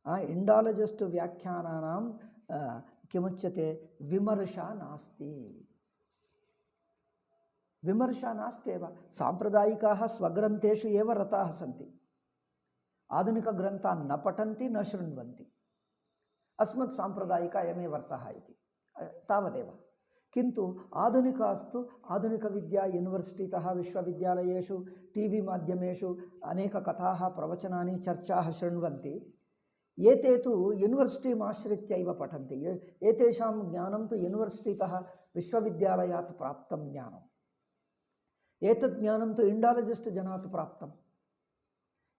इंडालजिस्ट व्याख्यानानां किमुच्यते विमर्शा नास्ति. विमर्शा नास्त्येव। साम्प्रदायिकाः स्वग्रन्थेषु एव रताः सन्ति। आधुनिकग्रन्थान् न पठन्ति न शृण्वन्ति। अस्मत् साम्प्रदायिका अयमेव अर्थः इति तावदेव। किन्तु आधुनिकास्तु आधुनिकविद्या यूनिवर्सिटितः विश्वविद्यालयेषु टीवी माध्यमेषु अनेककथाः प्रवचनानि चर्चाः शृण्वन्ति। एते तु यूनिवर्सिटीम् आश्रित्यैव पठन्ति। एतेषां ज्ञानं तु यूनिवर्सिटितः विश्वविद्यालयात् प्राप्तं ज्ञानम्। एतत् ज्ञानं तु इंडालजिस्ट् जनात् प्राप्तम्।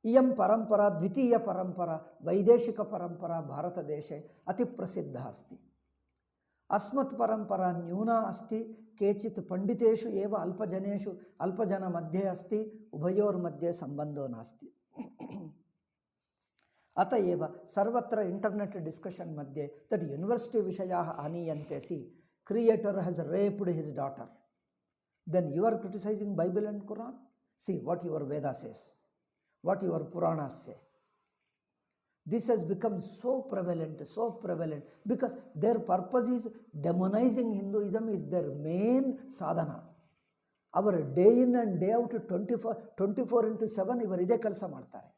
इयं परंपरा द्वितीयपरंपरा वैदेशिकपरंपरा भारतदेशे अतिप्रसिद्धा अस्ति। अस्मत् परंपरा न्यूना अस्ति। केचित् पंडितेषु एव अल्पजनेषु अल्पजनमध्ये अस्ति। उभयोर्मध्ये सम्बन्धो नास्ति। अत एव सर्वत्र इंटरनेट डिस्कशन मध्ये दट यूनिवर्सिटी विषयाः आनीयन्ते। See creator has raped his daughter, then you are criticizing Bible and Quran. See what your Veda says, what your Puranas say. This has become so prevalent because their purpose is demonizing Hinduism is their main sadhana. Our day in and day out 24/7 ಇವರು ಇದೇ ಕೆಲಸ ಮಾಡ್ತಾರೆ.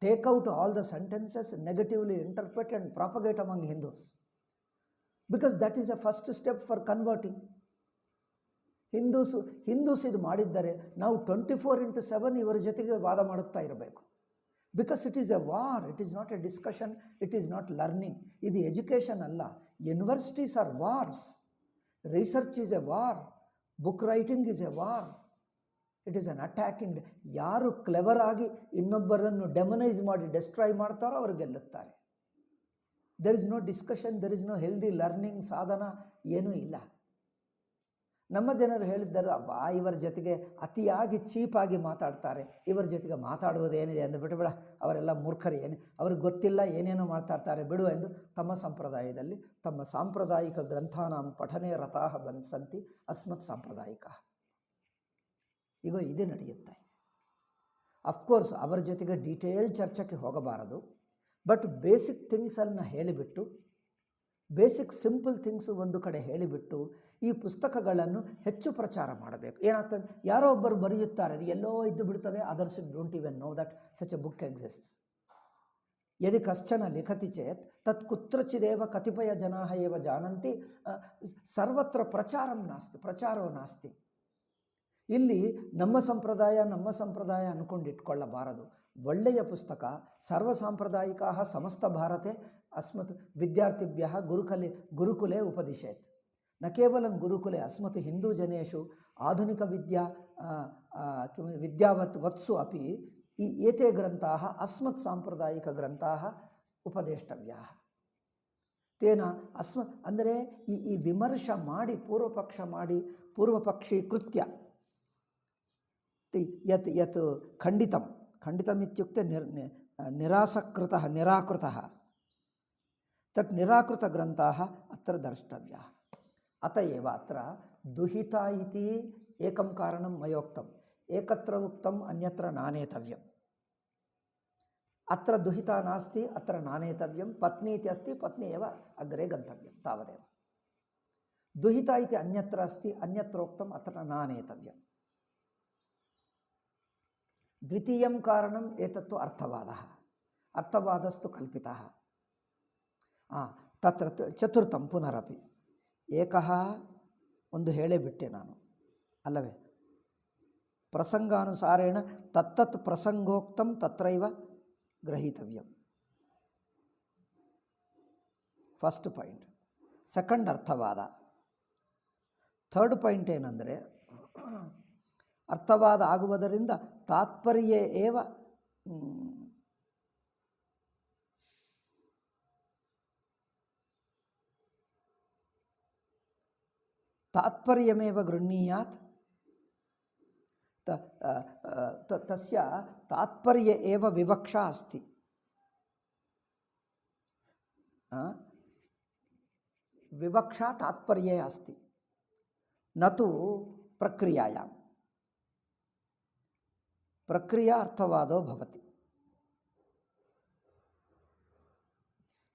Take out all the sentences, negatively interpret and propagate among Hindus, because that is the first step for converting. Hindus ಇದು ಮಾಡಿದ್ದಾರೆ. ನಾವು 24/7 ಇವರ ಜೊತೆಗೆ ವಾದ ಮಾಡುತ್ತಾ ಇರಬೇಕು. Because it is a war, it is not a discussion, it is not learning. ಇದು education ಅಲ್ಲ. Universities are wars. Research is a war. Book writing is a war. It is an attacking. ಯಾರು clever ಆಗಿ ಇನ್ನೊಬ್ಬರನ್ನು demonize ಮಾಡಿ destroy ಮಾಡ್ತಾರೋ ಅವರು ಗೆಲ್ಲುತ್ತಾರೆ. There is no discussion, there is no healthy learning, ಸಾಧನ ಏನೂ ಇಲ್ಲ. ನಮ್ಮ ಜನರು ಹೇಳಿದ್ದರು, ಅಬ್ಬಾ ಇವರ ಜೊತೆಗೆ ಅತಿಯಾಗಿ ಚೀಪಾಗಿ ಮಾತಾಡ್ತಾರೆ, ಇವರ ಜೊತೆಗೆ ಮಾತಾಡುವುದೇನಿದೆ ಎಂದು ಬಿಟ್ಟುಬಿಡ, ಅವರೆಲ್ಲ ಮೂರ್ಖರು, ಅವ್ರಿಗೆ ಗೊತ್ತಿಲ್ಲ, ಏನೇನೋ ಮಾತಾಡ್ತಾರೆ ಬಿಡು ಎಂದು ತಮ್ಮ ಸಂಪ್ರದಾಯದಲ್ಲಿ ತಮ್ಮ ಸಾಂಪ್ರದಾಯಿಕ ಗ್ರಂಥಾನಾಂ ಪಠನೆ ರತಾಃ ಸಂತಿ ಅಸ್ಮತ್ ಸಾಂಪ್ರದಾಯಿಕ. ಈಗ ಇದು ನಡೆಯುತ್ತೆ. ಅಫ್ಕೋರ್ಸ್ ಅವರ ಜೊತೆಗೆ ಡೀಟೇಲ್ ಚರ್ಚೆಗೆ ಹೋಗಬಾರದು. ಬಟ್ ಬೇಸಿಕ್ ಥಿಂಗ್ಸನ್ನು ಹೇಳಿಬಿಟ್ಟು, ಬೇಸಿಕ್ ಸಿಂಪಲ್ ಥಿಂಗ್ಸು ಒಂದು ಕಡೆ ಹೇಳಿಬಿಟ್ಟು ಈ ಪುಸ್ತಕಗಳನ್ನು ಹೆಚ್ಚು ಪ್ರಚಾರ ಮಾಡಬೇಕು. ಏನಾಗ್ತದೆ, ಯಾರೋ ಒಬ್ಬರು ಬರೆಯುತ್ತಾರೆ, ಅದು ಎಲ್ಲೋ ಇದ್ದು ಬಿಡ್ತದೆ. Others don't even know that such A book exists. ಯದಿ ಕಶ್ಚನ ಲಿಖತಿ ಚೇತ್ ತತ್ ಕುತ್ರಚಿದೇವ ಕತಿಪಯ ಜನಾಃ ಏವ ಜಾನಂತಿ. ಸರ್ವತ್ರ ಪ್ರಚಾರೋ ನಾಸ್ತಿ. ಇಲ್ಲಿ ನಮ್ಮ ಸಂಪ್ರದಾಯ ಅಂದ್ಕೊಂಡು ಇಟ್ಕೊಳ್ಳಬಾರದು. ಒಳ್ಳೆಯ ಪುಸ್ತಕ ಸರ್ವ ಸಾಂಪ್ರದಾಯಿಕಾಃ ಸಮಸ್ತ ಭಾರತೆ ಅಸ್ಮತ್ ವಿದ್ಯಾರ್ಥಿಭ್ಯಃ ಗುರುಕುಲೆ ಉಪದಿಶೇತ್. ನ ಕೇವಲಂ ಗುರುಕುಲೆ ಅಸ್ಮತ್ ಹಿಂದೂ ಜನೇಷು ಆಧುನಿಕ ವಿದ್ಯಾವತ್ ವತ್ಸು ಅಪಿ ಏತೆ ಗ್ರಂಥಾಃ ಅಸ್ಮತ್ ಸಾಂಪ್ರದಾಯಿಕ ಗ್ರಂಥಾಃ ಉಪದೇಷ್ಟವ್ಯಾಃ. ತೇನ ಅಂದರೆ ಈ ವಿಮರ್ಶ ಮಾಡಿ ಪೂರ್ವಪಕ್ಷೀಕೃತ್ಯ ಯತ್ ಖಂಡಿತಂ ಇತ್ಯುಕ್ತೆ ನಿರಾಕೃತಃ ತತ್ ನಿರಾಕೃತ ಗ್ರಂಥಾಃ ಅತ್ರ ದರ್ಷ್ಟವ್ಯಾಃ. ಅತ ಏವ ಅತ್ರ ದುಹಿತ ಇತಿ ಏಕಂ ಕಾರಣಂ ಮಯೋಕ್ತಂ ಏಕತ್ರ ಉಕ್ತಂ ಅನ್ಯತ್ರ ನಾನೇತವ್ಯಂ. ಅತ್ರ ದುಹಿತ ನಾಸ್ತಿ, ಅತ್ರ ನಾನೇತವ್ಯಂ. ಪತ್ನಿ ಇತಿ ಅಸ್ತಿ, ಪತ್ನಿ ಏವ ಅಗ್ರೆ ಗಂತವ್ಯಂ, ತಾವದೇವ. ದುಹಿತ ಇತಿ ಅನ್ಯತ್ರ ಅಸ್ತಿ, ಅನ್ಯತ್ರೋಕ್ತಂ ಅತ್ರ ನಾನೇತವ್ಯಂ. ದ್ವಿತೀಯಂ ಕಾರಣಂ ಏತತ್ತು ಅರ್ಥವಾದಸ್ತು ಕಲ್ಪಿತಃ. ತತ್ರ ಚತುರ್ಥಂ ಪುನರಪಿ ಏಕಃ ಒಂದು ಹೇಳೇ ಬಿಟ್ಟೆ ನಾನು ಅಲ್ಲವೇ. ಪ್ರಸಂಗಾನುಸಾರೇಣ ತತ್ತತ್ ಪ್ರಸಂಗೋಕ್ತಂ ತತ್ರೈವ ಗ್ರಹೀತವ್ಯಂ. First point. ಸೆಕೆಂಡ್ ಅರ್ಥವಾದ. ಥರ್ಡ್ ಪಾಯಿಂಟ್ ಏನಂದರೆ, ಅರ್ಥವಾದ ಆಗುವುದರಿಂದ ತಾತ್ಪರ್ಯ ಏವ ತಾತ್ಪರ್ಯಮೇವ ಗೃಹೀಯಾತ್. ತಸ್ಯ ತಾತ್ಪರ್ಯ ಏವ ವಿವಕ್ಷಾ ಅಸ್ತಿ. ವಿವಕ್ಷಾ ತಾತ್ಪರ್ಯೇ ಅಸ್ತಿ ನತು ಪ್ರಕ್ರಿಯಾಯಾಂ. ಪ್ರಕ್ರಿಯಾ ಅರ್ಥವಾದೋ ಭವತಿ.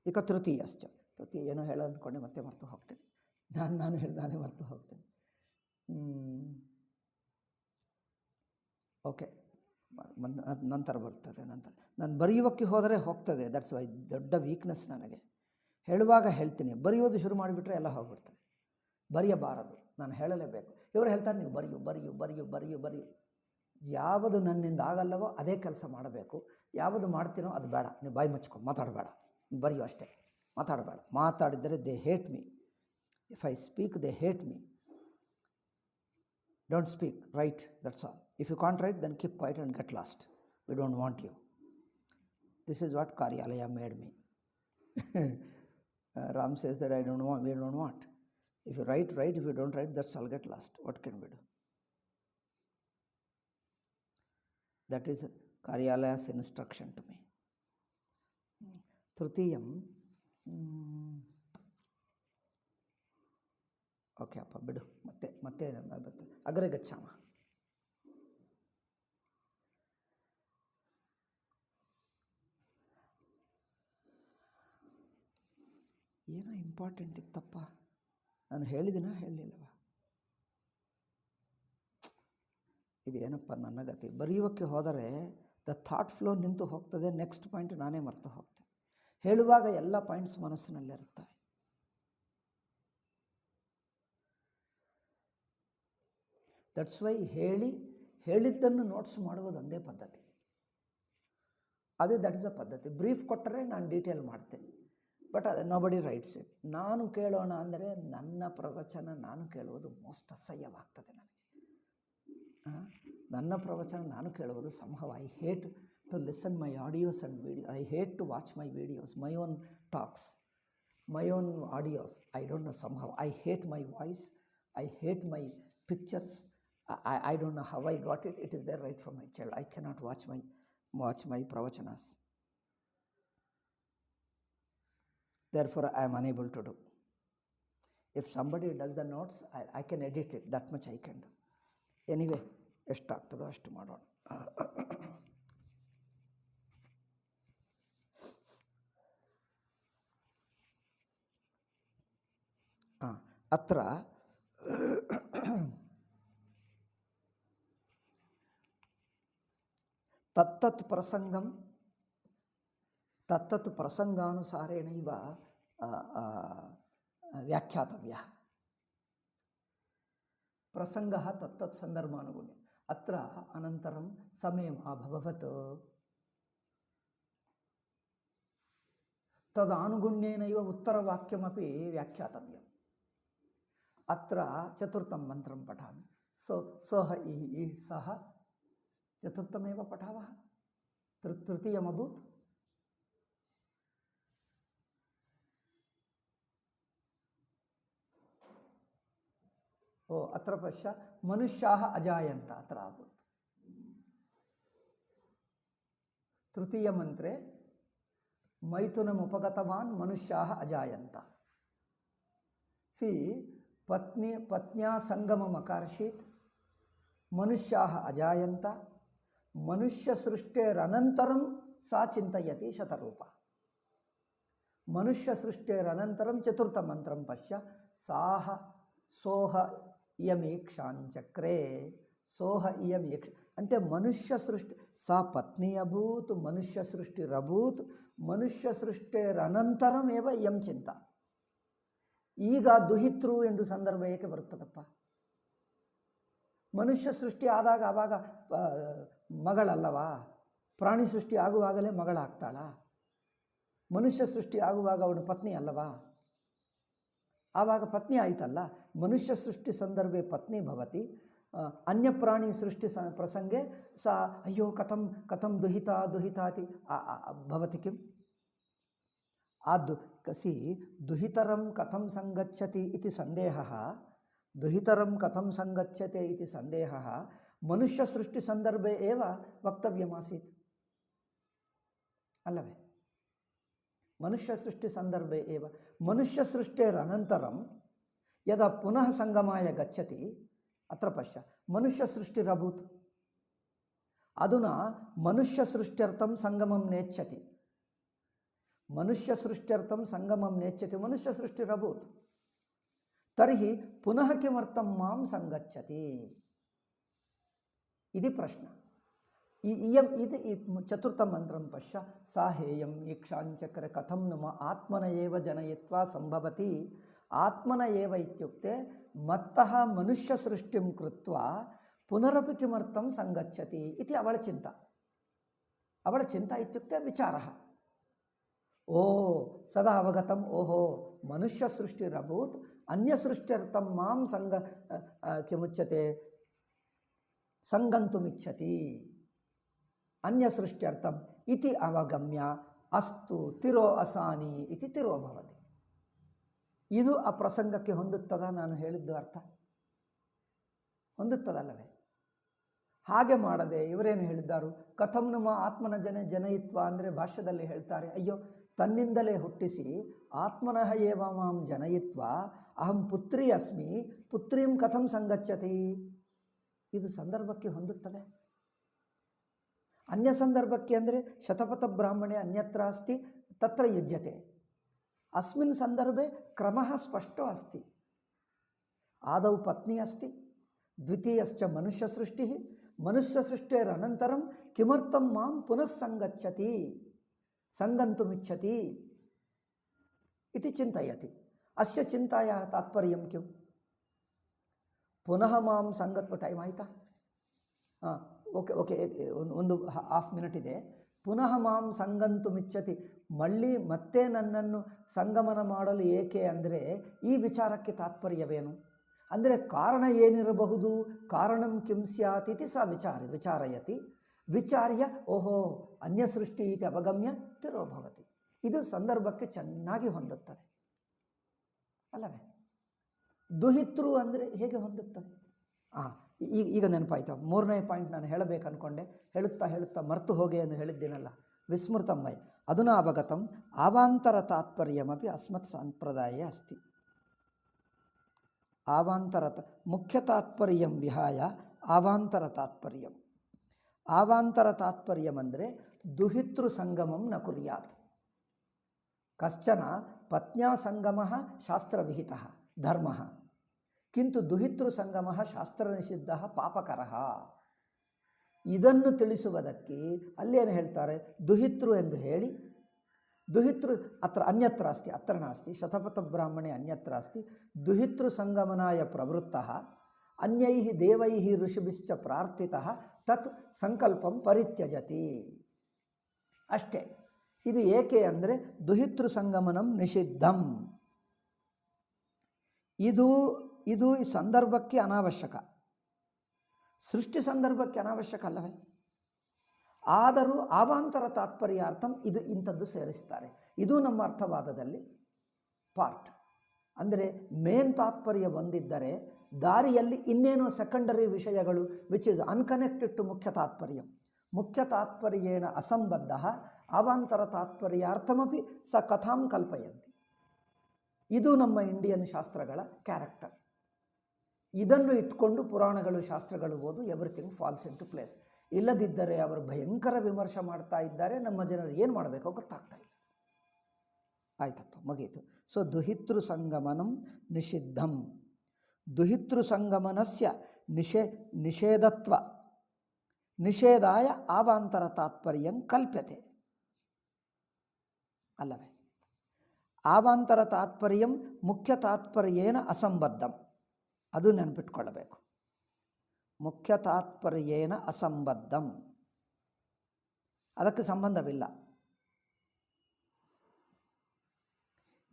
ಈಗ ತೃತೀಯ ಏನೋ ಹೇಳ ಅಂದ್ಕೊಂಡೆ ಮತ್ತೆ ಮರ್ತು ಹೋಗ್ತೇನೆ. ನಾನೇ ಮರ್ತು ಹೋಗ್ತೇನೆ. ಓಕೆ, ನಂತರ ಬರ್ತದೆ. ನಂತರ ನಾನು ಬರೆಯುವಕ್ಕೆ ಹೋದರೆ ಹೋಗ್ತದೆ. ದಟ್ಸ್ ವೈ ದೊಡ್ಡ ವೀಕ್ನೆಸ್ ನನಗೆ. ಹೇಳುವಾಗ ಹೇಳ್ತೀನಿ, ಬರೆಯೋದು ಶುರು ಮಾಡಿಬಿಟ್ರೆ ಎಲ್ಲ ಹೋಗ್ಬಿಡ್ತದೆ. ಬರೆಯಬಾರದು, ನಾನು ಹೇಳಲೇಬೇಕು. ಇವರು ಹೇಳ್ತಾರೆ ನೀವು ಬರೆಯು ಬರೆಯು ಬರೆಯು ಬರೆಯು ಬರೆಯು. ಯಾವುದು ನನ್ನಿಂದ ಆಗಲ್ಲವೋ ಅದೇ ಕೆಲಸ ಮಾಡಬೇಕು. ಯಾವುದು ಮಾಡ್ತೀನೋ ಅದು ಬೇಡ. ನೀವು ಬಾಯಿ ಮುಚ್ಕೊ, ಮಾತಾಡಬೇಡ, ಬರೆಯು ಅಷ್ಟೇ, ಮಾತಾಡಬೇಡ. ಮಾತಾಡಿದರೆ they hate me. If I speak they hate me. Don't speak, write, that's all. If you can't write, then keep quiet and get lost. We don't want you. This is what Karyalaya made me. Ram says that we don't want. If you write, if you don't write, that's all, get lost. What can we do? That is Karyalaya's instruction to me. Trutiyam. Okay ಅಪ್ಪ ಬಿಡು, ಮತ್ತೆ ಬರ್ತದೆ. ಅಗ್ರೆ ಗಚ್ಚಾಮ. ಏನೋ important ಇತ್ತಪ್ಪ, ನಾನು ಹೇಳಿದಿನ ಹೇಳಲಿಲ್ಲವ? ಇದೇನಪ್ಪ ನನ್ನ ಗತಿ. ಬರೆಯುವಕ್ಕೆ ಹೋದರೆ ದ ಥಾಟ್ ಫ್ಲೋ ನಿಂತು ಹೋಗ್ತದೆ. ನೆಕ್ಸ್ಟ್ ಪಾಯಿಂಟ್ ನಾನೇ ಮರ್ತು ಹೋಗ್ತೇನೆ. ಹೇಳುವಾಗ ಎಲ್ಲ ಪಾಯಿಂಟ್ಸ್ ಮನಸ್ಸಿನಲ್ಲಿರ್ತವೆ. ದಟ್ಸ್ ವೈ ಹೇಳಿದ್ದನ್ನು ನೋಟ್ಸ್ ಮಾಡುವುದು ಒಂದೇ ಪದ್ಧತಿ. ದಟ್ ಇಸ್ ಅ ಪದ್ಧತಿ. ಬ್ರೀಫ್ ಕೊಟ್ಟರೆ ನಾನು ಡೀಟೇಲ್ ಮಾಡ್ತೇನೆ, ಬಟ್ ಅದು ನೋಬಡಿ ರೈಟ್ಸ್ ಇಟ್. ನಾನು ಕೇಳೋಣ ಅಂದರೆ ನನ್ನ ಪ್ರವಚನ ನಾನು ಕೇಳುವುದು ಮೋಸ್ಟ್ ಅಸಹ್ಯವಾಗ್ತದೆ ನನಗೆ. ನನ್ನ ಪ್ರವಚನ ನಾನು ಕೇಳುವುದು ಸಂಭವ. I hate to listen my audios and video. I hate to watch my videos, my own talks, my own audios. I don't know ಸಂಭವ. I hate my voice. I hate my pictures. I don't know how I got it. It is there right from my child. I cannot watch my pravachanas. Therefore, I am unable to do. If somebody does the notes, I can edit it. That much I can do. Anyway, ಎಷ್ಟಾಗ್ತದೋ ಅಷ್ಟು ಮಾಡೋಣ. ಅತ್ರ ತತ್ತತ್ ಪ್ರಸಂಗಾನುಸಾರೇಣೈವ ವ್ಯಾಖ್ಯಾತವ್ಯ. ಪ್ರಸಂಗಃ ತತ್ತತ್ ಸಂದರ್ಭಾನುಗುಣ್ಯ. ಅತ್ರ ಅನಂತರಂ ಸಮಯಂ ಅಭವತ್ ತದಾನುಗುಣ್ಯೇನೈವ ಉತ್ತರವಾಕ್ಯಮಪಿ ವ್ಯಾಖ್ಯಾತವ್ಯಂ. ಅತ್ರ ಚತುರ್ಥಂ ಮಂತ್ರಂ ಪಠಾಮಿ. ಸಹ ಈ ಸಹ ಚತುರ್ಥಮೇವ ಪಠಾವಃ. ತೃತೀಯಮಭೂತ್. ಅತ್ರ ಪಶ್ಯ ಮನುಷ್ಯಾಃ ಅಜಾಯಂತ. ಅತ್ರ ಅಭೂತ್. ತೃತೀಯ ಮಂತ್ರೆ ಮೈಥುನಮುಪಗತವಾನ್ ಮನುಷ್ಯಾಃ ಅಜಾಯಂತ. ಸಿ ಪತ್ನ್ಯಾ ಸಂಗಮಂ ಅಕಾರ್ಷೀತ್, ಮನುಷ್ಯಾಃ ಅಜಾಯಂತ. ಮನುಷ್ಯ ಸೃಷ್ಟೇರನಂತರಂ ಸಾ ಚಿಂತಯತಿ ಶತರೂಪ. ಮನುಷ್ಯ ಸೃಷ್ಟೇರನಂತರಂ ಚತುರ್ಥ ಮಂತ್ರಂ ಪಶ್ಯ ಸಾಹ ಸೋಹ ಇಯಮೀಕ್ಷಾಂಚಕ್ರೇ. ಸೋಹ ಇಯಮೀಕ್ಷ అంటే ಮನುಷ್ಯ ಸೃಷ್ಟಿ ಸಾ ಪತ್ನಿ ಅಭೂತ್, ಮನುಷ್ಯ ಸೃಷ್ಟಿರಭೂತ್, ಮನುಷ್ಯ ಸೃಷ್ಟೇರನಂತರಂ ಏವ ಇಯಂ ಚಿಂತ. ಈಗ ದುಹಿತೃ ಎಂದು ಸಂದರ್ಭ ಏಕೆ ಬರುತ್ತದಪ್ಪ? ಮನುಷ್ಯ ಸೃಷ್ಟಿ ಆದಾಗ ಆವಾಗ ಮಗಳಲ್ಲವಾ? ಪ್ರಾಣಿ ಸೃಷ್ಟಿ ಆಗುವಾಗಲೇ ಮಗಳಾಗ್ತಾಳ? ಮನುಷ್ಯ ಸೃಷ್ಟಿ ಆಗುವಾಗ ಅವನು ಪತ್ನಿ ಅಲ್ಲವಾ? ಆವಾಗ ಪತ್ನಿ ಆಯ್ತಲ್ಲ. ಮನುಷ್ಯ ಸೃಷ್ಟಿ ಸಂದರ್ಭೆ ಪತ್ನಿ ಭವತಿ. ಅನ್ಯ ಪ್ರಾಣಿ ಸೃಷ್ಟಿ ಪ್ರಸಂಗೆ ಸಾ ಅಯ್ಯೋ ಕಥಂ ದುಹಿತಾತಿ ಭವತಿ ಕಿಂ? ದುಹಿತರಂ ಕಥಂ ಸಂಗಚ್ಚತಿ ಇತಿ ಸಂದೇಹಃ. ದುಹಿತರಂ ಕಥಂ ಸಂಗಚ್ಯತೆ ಇತಿ ಸಂದೇಹಃ ಮನುಷ್ಯ ಸೃಷ್ಟಿ ಸಂದರ್ಭೆ ಏವ ವಕ್ತವ್ಯಮಾಸೀತ್ ಅಲ್ಲವೇ? ಮನುಷ್ಯ ಸೃಷ್ಟಿ ಸಂದರ್ಭೆ ಏವ. ಮನುಷ್ಯ ಸೃಷ್ಟೇರನಂತರಂ ಯದಾ ಪುನಃ ಸಂಗಮಾಯ ಗಚ್ಚತಿ ಅತ್ರ ಪಶ್ಯ ಮನುಷ್ಯ ಸೃಷ್ಟಿರಭೂತ್. ಅಧುನಾ ಮನುಷ್ಯ ಸೃಷ್ಟ್ಯರ್ಥಂ ಸಂಗಮಂ ನೇಚ್ಛತಿ. ಮನುಷ್ಯ ಸೃಷ್ಟ್ಯರ್ಥಂ ಸಂಗಮಂ ನೇಚ್ಛತಿ. ಮನುಷ್ಯ ಸೃಷ್ಟಿರಭೂತ್. ತರ್ಹಿ ಪುನಃ ಕಿಮರ್ಥಂ ಮಾಂ ಸಂಗಚ್ಚತಿ इति प्रश्न इयम् इति चतुर्थं मन्त्रं पश्य साहेयं ईक्षाञ्चक्र कथं नुम आत्मन एव जनयित्वा सम्भवति आत्मन एव इत्युक्ते मत्तः मनुष्यसृष्टिं कृत्वा पुनरपि किमर्थं संगच्छति इति ಅವಳ चिन्ता इत्युक्ते विचारः ओ सदा अवगतम् ओहो मनुष्यसृष्टिरभूत् अन्यसृष्ट्यर्थं मां किमुच्यते संगन्तुमिच्छति अन्यसृष्ट्यर्थम् इति अवगम्य अस्तु तिरो असानी इति तिरो भवति ಇದು ಆ ಪ್ರಸಂಗಕ್ಕೆ ಹೊಂದುತ್ತದ ನಾನು ಹೇಳಿದ್ದು ಅರ್ಥ ಹೊಂದುತ್ತದಲ್ಲವೇ ಹಾಗೆ ಮಾಡದೆ ಇವರೇನು ಹೇಳಿದ್ದಾರೆ ಕಥಂ ನಮ ಆತ್ಮನ ಜನಯಿತ್ವ ಅಂದರೆ ಭಾಷ್ಯದಲ್ಲಿ ಹೇಳ್ತಾರೆ ಅಯ್ಯೋ ತನ್ನಿಂದಲೇ ಹುಟ್ಟಿಸಿ ಆತ್ಮನಃ ಏವ ಮಾಂ ಜನಯಿತ್ವ ಅಹಂ ಪುತ್ರಿ ಅಸ್ಮಿ ಪುತ್ರೀಂ ಕಥಂ ಸಂಗಚ್ಚತಿ ಇದು ಸಂದರ್ಭಕ್ಕೆ ಹೊಂದುತ್ತದೆ ಅನ್ಯ ಸಂದರ್ಭಕ್ಕೆ ಅಂದರೆ ಶತಪಥ ಬ್ರಾಹ್ಮಣೆ ಅನ್ಯತ್ರ ಅಸ್ತಿ ತತ್ರ ಯುಜ್ಯತೆ अस्मिन् संदर्भे क्रमः स्पष्टो अस्ति आदौ पत्नी अस्ति द्वितीयश्च मनुष्यसृष्टिः मनुष्यसृष्टेरनन्तरं किमर्थं मां पुनः संगच्छति संगन्तुमिच्छति इति चिन्तयति अस्य चिन्तायाः तात्पर्यं किं पुनः मां टाइम आयता ओके ओके ಒಂದು ಹಾಫ್ ಮಿನಿಟ್ ಇದೆ ಪುನಃ ಮಾಂ ಸಂಗಂತುಮಿಚ್ಛತಿ ಮಳ್ಳಿ ಮತ್ತೆ ನನ್ನನ್ನು ಸಂಗಮನ ಮಾಡಲು ಏಕೆ ಅಂದರೆ ಈ ವಿಚಾರಕ್ಕೆ ತಾತ್ಪರ್ಯವೇನು ಅಂದರೆ ಕಾರಣ ಏನಿರಬಹುದು ಕಾರಣಂ ಕಿಂ ಸ್ಯಾತ್ ಇತಿ ಸ ವಿಚಾರಯತಿ ವಿಚಾರ್ಯ ಓಹೋ ಅನ್ಯಸೃಷ್ಟಿ ಇತಿ ಅವಗಮ್ಯ ತಿರೋಭವತಿ ಇದು ಸಂದರ್ಭಕ್ಕೆ ಚೆನ್ನಾಗಿ ಹೊಂದುತ್ತದೆ ಅಲ್ಲವೇ ದುಹಿತೃ ಅಂದರೆ ಹೇಗೆ ಹೊಂದುತ್ತದೆ ಈಗ ನೆನಪಾಯ್ತು ಮೂರನೇ ಪಾಯಿಂಟ್ ನಾನು ಹೇಳಬೇಕು ಅಂದ್ಕೊಂಡೆ ಹೇಳುತ್ತಾ ಮರ್ತು ಹೋಗೆ ಎಂದು ಹೇಳಿದ್ದೇನಲ್ಲ ವಿಸ್ಮೃತಮ್ಮೈ ಅಧುನಾ ಅವಗತಂ ಆವಾಂತರ ತಾತ್ಪರ್ಯಮಪಿ ಅಸ್ಮತ್ ಸಂಪ್ರದಾಯೇ ಅಸ್ತಿ ಮುಖ್ಯ ತಾತ್ಪರ್ಯಂ ವಿಹಾಯ ಆವಾಂತರ ತಾತ್ಪರ್ಯಂ ಅಂದರೆ ದುಹಿತೃ ಸಂಗಮಂ ನ ಕುರ್ಯಾತ್ ಕಶ್ಚನ ಪತ್ನ್ಯಾ ಸಂಗಮಃ ಶಾಸ್ತ್ರವಿಹಿತಃ ಧರ್ಮಃ किंतु दुहितृ संगमः शास्त्रनिषिद्धः पापकरः ಇದನ್ನು ತಿಳಿಸುವುದಕ್ಕೆ ಅಲ್ಲೇನು ಹೇಳ್ತಾರೆ ದುಹಿತೃ ಎಂದು ಹೇಳಿ ದುಹಿತೃ ಅತ್ರ ಅನ್ಯತ್ರ ಅಸ್ತಿ ಅತ್ರ ನಾಸ್ತಿ ಶತಪಥ ಬ್ರಾಹ್ಮಣೆ ಅನ್ಯತ್ರ ಅಸ್ತಿ ದುಹಿತೃ ಸಂಗಮನಾಯ ಪ್ರವೃತ್ತಃ ಅನ್ಯೈಃ ದೇವೈಃ ಋಷಿಭಿಶ್ಚ ಪ್ರಾರ್ಥಿತಃ ತತ್ ಸಂಕಲ್ಪಂ ಪರಿತ್ಯಜತಿ ಅಷ್ಟೇ ಇದು ಏಕೆ ಅಂದರೆ ದುಹಿತೃ ಸಂಗಮನಂ ನಿಷಿದ್ಧಂ ಇದು ಈ ಸಂದರ್ಭಕ್ಕೆ ಅನಾವಶ್ಯಕ ಸೃಷ್ಟಿ ಸಂದರ್ಭಕ್ಕೆ ಅನಾವಶ್ಯಕ ಅಲ್ಲವೇ ಆದರೂ ಆವಾಂತರ ತಾತ್ಪರ್ಯಾರ್ಥಂ ಇದು ಇಂಥದ್ದು ಸೇರಿಸ್ತಾರೆ ಇದು ನಮ್ಮ ಅರ್ಥವಾದದಲ್ಲಿ ಪಾರ್ಟ್ ಅಂದರೆ ಮೇನ್ ತಾತ್ಪರ್ಯ ಒಂದಿದ್ದರೆ ದಾರಿಯಲ್ಲಿ ಇನ್ನೇನೋ ಸೆಕೆಂಡರಿ ವಿಷಯಗಳು ವಿಚ್ ಇಸ್ ಅನ್ಕನೆಕ್ಟೆಡ್ ಟು ಮುಖ್ಯ ತಾತ್ಪರ್ಯೇಣ ಅಸಂಬದ್ಧ ಆವಾಂತರ ತಾತ್ಪರ್ಯಾರ್ಥಮಪಿ ಸ ಕಥಾಂ ಕಲ್ಪಯಂತಿ ಇದು ನಮ್ಮ ಇಂಡಿಯನ್ ಶಾಸ್ತ್ರಗಳ ಕ್ಯಾರೆಕ್ಟರ್ ಇದನ್ನು ಇಟ್ಕೊಂಡು ಪುರಾಣಗಳು ಶಾಸ್ತ್ರಗಳು ಓದು everything falls into place ಇಲ್ಲದಿದ್ದರೆ ಅವರು ಭಯಂಕರ ವಿಮರ್ಶೆ ಮಾಡ್ತಾ ಇದ್ದಾರೆ ನಮ್ಮ ಜನರು ಏನು ಮಾಡಬೇಕೋ ಗೊತ್ತಾಗ್ತಾ ಇಲ್ಲ ಆಯ್ತಪ್ಪ ಮುಗೀತು ಸೊ ದುಹಿತೃ ಸಂಗಮನಂ ನಿಷಿದ್ಧಂ ದುಹಿತೃ ಸಂಗಮನಸ್ಯ ನಿಷೇಧತ್ವ ನಿಷೇಧಾಯ ಆವಾಂತರ ತಾತ್ಪರ್ಯಂ ಕಲ್ಪ್ಯತೆ ಅಲ್ಲವೇ ಆವಾಂತರ ತಾತ್ಪರ್ಯಂ ಮುಖ್ಯ ತಾತ್ಪರ್ಯೇನ ಅಸಂಬದ್ಧಂ ಅದು ನೆನಪಿಟ್ಕೊಳ್ಳಬೇಕು ಮುಖ್ಯ ತಾತ್ಪರ್ಯೇನ ಅಸಂಬದ್ಧಂ ಅದಕ್ಕೆ ಸಂಬಂಧವಿಲ್ಲ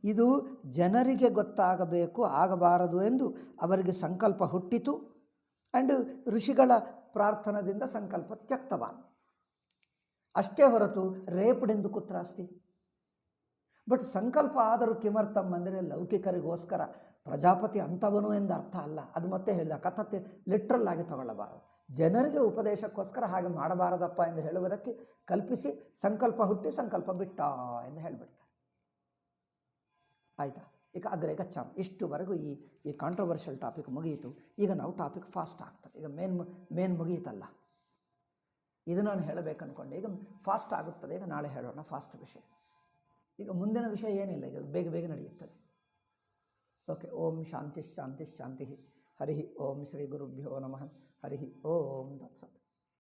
ಇದು ಜನರಿಗೆ ಗೊತ್ತಾಗಬೇಕು ಆಗಬಾರದು ಎಂದು ಅವರಿಗೆ ಸಂಕಲ್ಪ ಹುಟ್ಟಿತು ಆ್ಯಂಡ್ ಋಷಿಗಳ ಪ್ರಾರ್ಥನದಿಂದ ಸಂಕಲ್ಪ ತ್ಯಕ್ತವಾನ್ ಅಷ್ಟೇ ಹೊರತು ರೇಪಡೆಂದು ಕುತ್ರ ಅಸ್ತಿ ಬಟ್ ಸಂಕಲ್ಪ ಆದರೂ ಕಿಮರ್ಥಂ ಅಂದರೆ ಲೌಕಿಕರಿಗೋಸ್ಕರ ಪ್ರಜಾಪತಿ ಅಂಥವನು ಎಂದು ಅರ್ಥ ಅಲ್ಲ ಅದು ಮತ್ತೆ ಹೇಳಿದ ಕಥತೆ ಲಿಟ್ರಲ್ ಆಗಿ ತಗೊಳ್ಳಬಾರದು ಜನರಿಗೆ ಉಪದೇಶಕ್ಕೋಸ್ಕರ ಹಾಗೆ ಮಾಡಬಾರದಪ್ಪ ಎಂದು ಹೇಳುವುದಕ್ಕೆ ಕಲ್ಪಿಸಿ ಸಂಕಲ್ಪ ಹುಟ್ಟಿ ಸಂಕಲ್ಪ ಬಿಟ್ಟ ಎಂದು ಹೇಳಿಬಿಡ್ತಾರೆ ಆಯಿತಾ ಈಗ ಅಗ್ರೆ ಗಚ್ಚಾಮ್ ಇಷ್ಟುವರೆಗೂ ಈ ಕಾಂಟ್ರವರ್ಷಿಯಲ್ ಟಾಪಿಕ್ ಮುಗಿಯಿತು ಈಗ ನಾವು ಟಾಪಿಕ್ ಫಾಸ್ಟ್ ಆಗ್ತದೆ ಈಗ ಮೇನ್ ಮುಗಿಯಿತಲ್ಲ ಇದು ನಾನು ಹೇಳಬೇಕು ಅಂದ್ಕೊಂಡೆ ಈಗ ಫಾಸ್ಟ್ ಆಗುತ್ತದೆ ಈಗ ನಾಳೆ ಹೇಳೋಣ ಫಾಸ್ಟ್ ವಿಷಯ ಈಗ ಮುಂದಿನ ವಿಷಯ ಏನಿಲ್ಲ ಈಗ ಬೇಗ ನಡೆಯುತ್ತದೆ ಓಕೆ. ಓಂ ಶಾಂತಿ ಶಾಂತಿ ಶಾಂತಿ. ಹರಿ ಓಂ ಶ್ರೀ ಗುರುಭ್ಯೋ ನಮಃ. ಹರಿ ಓಂ ತತ್ಸತ್.